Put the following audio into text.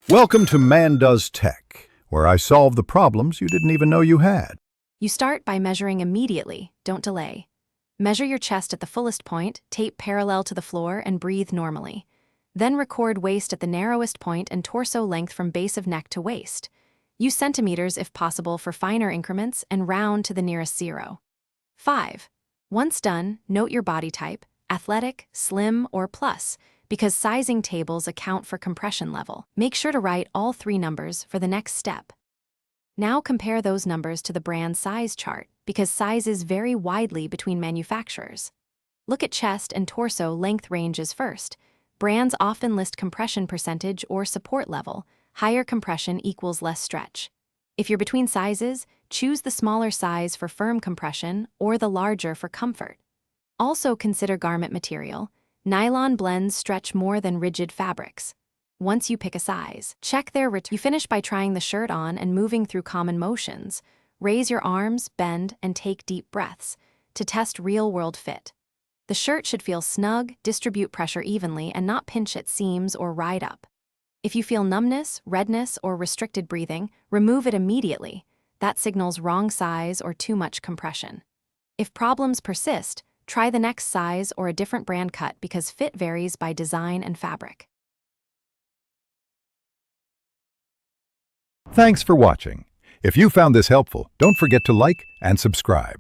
Welcome to Man Does Tech, where I solve the problems you didn't even know you had. You start by measuring immediately, don't delay. Measure your chest at the fullest point, tape parallel to the floor, and breathe normally. Then record waist at the narrowest point and torso length from base of neck to waist. Use centimeters if possible for finer increments and round to the nearest zero. 5. Once done, note your body type, athletic, slim, or plus, because sizing tables account for compression level. Make sure to write all 3 numbers for the next step. Now compare those numbers to the brand size chart, because sizes vary widely between manufacturers. Look at chest and torso length ranges first. Brands often list compression percentage or support level. Higher compression equals less stretch. If you're between sizes, choose the smaller size for firm compression or the larger for comfort. Also consider garment material. Nylon blends stretch more than rigid fabrics. Once you pick a size, check their return. You finish by trying the shirt on and moving through common motions. Raise your arms, bend, and take deep breaths to test real-world fit. The shirt should feel snug, distribute pressure evenly, and not pinch at seams or ride up. If you feel numbness, redness, or restricted breathing, remove it immediately. That signals wrong size or too much compression. If problems persist, try the next size or a different brand cut because fit varies by design and fabric. Thanks for watching. If you found this helpful, don't forget to like and subscribe.